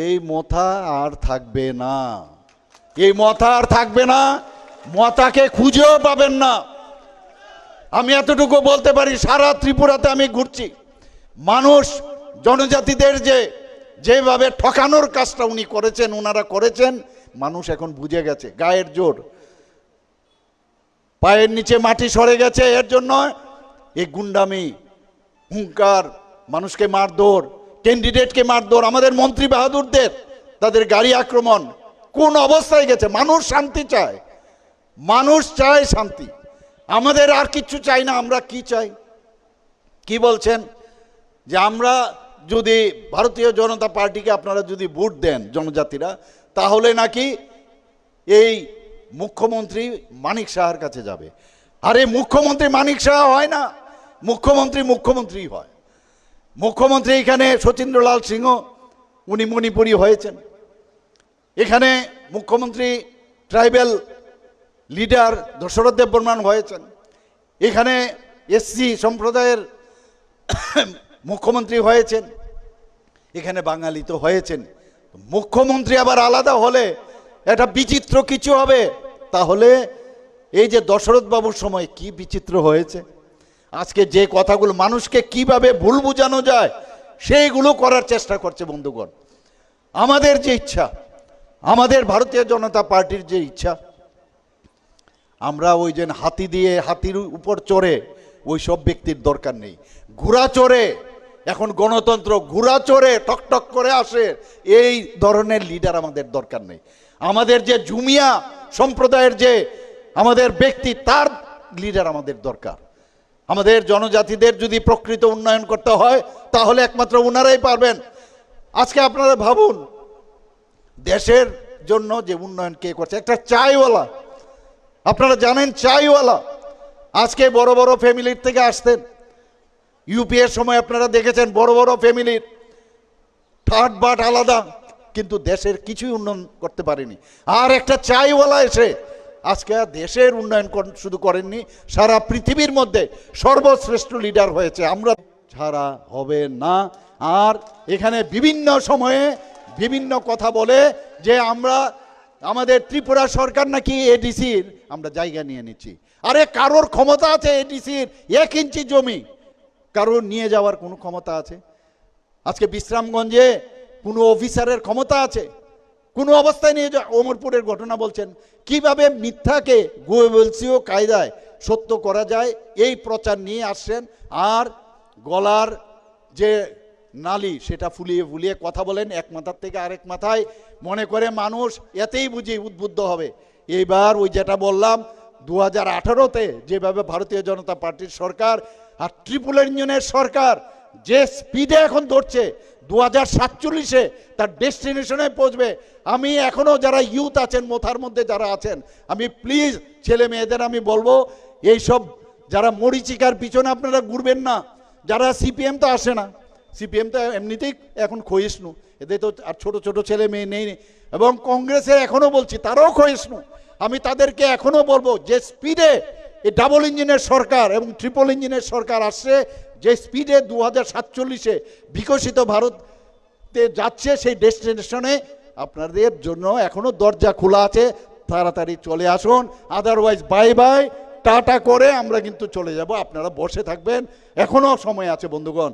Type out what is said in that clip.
এই মথা আর থাকবে না, এই মথা আর থাকবে না, মথাকে খুঁজেও পাবেন না। আমি এতটুকু বলতে পারি, সারা ত্রিপুরাতে আমি ঘুরছি, মানুষ জনজাতিদের যেভাবে ঠকানোর কাজটা উনি করেছেন, ওনারা করেছেন, মানুষ এখন বুঝে গেছে। গায়ের জোর, পায়ের নিচে মাটি সরে গেছে। এর জন্য এই গুন্ডামি, হুঙ্কার, মানুষকে মারধর, ক্যান্ডিডেটকে মারধর, আমাদের মন্ত্রী বাহাদুরদের তাদের গাড়ি আক্রমণ, কোন অবস্থায় গেছে? মানুষ শান্তি চায়, মানুষ চায় শান্তি। আমাদের আর কিচ্ছু চাই না। আমরা কি চাই? কি বলছেন যে আমরা যদি ভারতীয় জনতা পার্টিকে আপনারা যদি ভোট দেন জনজাতিরা, তাহলে নাকি এই মুখ্যমন্ত্রী মানিক সাহার কাছে যাবে। আরে মুখ্যমন্ত্রী মানিক সাহা হয় না, মুখ্যমন্ত্রী হয়। মুখ্যমন্ত্রী এখানে শচীন্দ্রলাল সিংহ, উনি মণিপুরী হয়েছেন। এখানে মুখ্যমন্ত্রী ট্রাইবেল লিডার দশরথ দেববর্মন হয়েছেন। এখানে এসসি সম্প্রদায়ের মুখ্যমন্ত্রী হয়েছেন। এখানে বাঙালি তো হয়েছেন। মুখ্যমন্ত্রী আবার আলাদা হলে এটা বিচিত্র কিছু হবে। তাহলে এই যে দশরথ বাবুর সময় কি বিচিত্র হয়েছে, আজকে যে কথাগুলো মানুষকে কিভাবে ভুল বোঝানো যায় সেইগুলো করার চেষ্টা করছে। বন্ধুগণ, আমাদের যে ইচ্ছা, আমাদের ভারতীয় জনতা পার্টির যে ইচ্ছা, আমরা ওই যে হাতি দিয়ে হাতির উপর চড়ে ওই সব ব্যক্তির দরকার নেই। ঘোড়া চড়ে, এখন গণতন্ত্র, ঘোড়া চড়ে টকটক করে আসে, এই ধরনের লিডার আমাদের দরকার নেই। আমাদের যে জুমিয়া সম্প্রদায়ের যে আমাদের ব্যক্তি, তার লিডার আমাদের দরকার। আমাদের জনজাতিদের যদি প্রকৃত উন্নয়ন করতে হয়, তাহলে একমাত্র ওনারাই পারবেন। আজকে আপনারা ভাবুন, দেশের জন্য যে উন্নয়ন কে করছে? একটা চায়ওয়ালা, আপনারা জানেন চায়ওয়ালা আজকে বড় বড় ফ্যামিলির থেকে আসতেন। ইউপিএর সময় আপনারা দেখেছেন বড় বড় ফ্যামিলির ঠাট বাট আলাদা, কিন্তু দেশের কিছুই উন্নয়ন করতে পারেনি। আর একটা চায়ওয়ালা এসে আজকে দেশের উন্নয়ন শুধু করেননি, সারা পৃথিবীর মধ্যে সর্বশ্রেষ্ঠ লিডার হয়েছে। আমরা ছাড়া হবে না। আর এখানে বিভিন্ন সময়ে বিভিন্ন কথা বলে যে আমরা আমাদের ত্রিপুরা সরকার নাকি এডিসির আমরা জায়গা নিয়ে নিচ্ছি। আরে কারোর ক্ষমতা আছে এডিসির 1 ইঞ্চি জমি কারোর নিয়ে যাওয়ার কোনো ক্ষমতা আছে? আজকে বিশ্রামগঞ্জে কোনো অফিসারের ক্ষমতা আছে? কোনো অবস্থায় নিয়ে যাওয়া। ওমরপুরের ঘটনা বলছেন, কিভাবে মিথ্যাকে গোয়েবলসীয় কায়দায় সত্য করা যায়, এই প্রচার নিয়ে আসছেন। আর গলার যে নালি সেটা ফুলিয়ে ফুলিয়ে কথা বলেন এক মাথার থেকে আরেক মাথায়, মনে করে মানুষ এতেই বুঝি উদ্বুদ্ধ হবে। এইবার ওই যেটা বললাম, 2018-তে যেভাবে ভারতীয় জনতা পার্টির সরকার আর ট্রিপল ইঞ্জিনের সরকার যে স্পিডে এখন ধরছে, 2047-এ তার ডেস্টিনেশনে পৌঁছবে। আমি এখনো যারা ইউথ আছেন, মোথার মধ্যে যারা আছেন, আমি প্লিজ ছেলে মেয়েদের আমি বলবো, এইসব যারা মরিচিকার পিছনে আপনারা ঘুরবেন না। যারা সিপিএম তো আসে না, সিপিএম তো এমনিতেই এখন ক্ষয়িষ্ণু, এদের তো আর ছোট ছোট ছেলে মেয়ে নেই। এবং কংগ্রেসের এখনো বলছি, তারাও ক্ষয়িষ্ণু। আমি তাদেরকে এখনো বলবো, যে স্পিডে এই ডাবল ইঞ্জিনের সরকার এবং ট্রিপল ইঞ্জিনের সরকার আসছে, যে স্পিডে 2047-এ বিকশিত ভারতে যাচ্ছে, সেই ডেস্টিনেশনে আপনাদের জন্য এখনো দরজা খোলা আছে। তাড়াতাড়ি চলে আসুন, আদারওয়াইজ বাই বাই, টাটা করে আমরা কিন্তু চলে যাব। আপনারা বসে থাকবেন, এখনো সময় আছে বন্ধুগণ।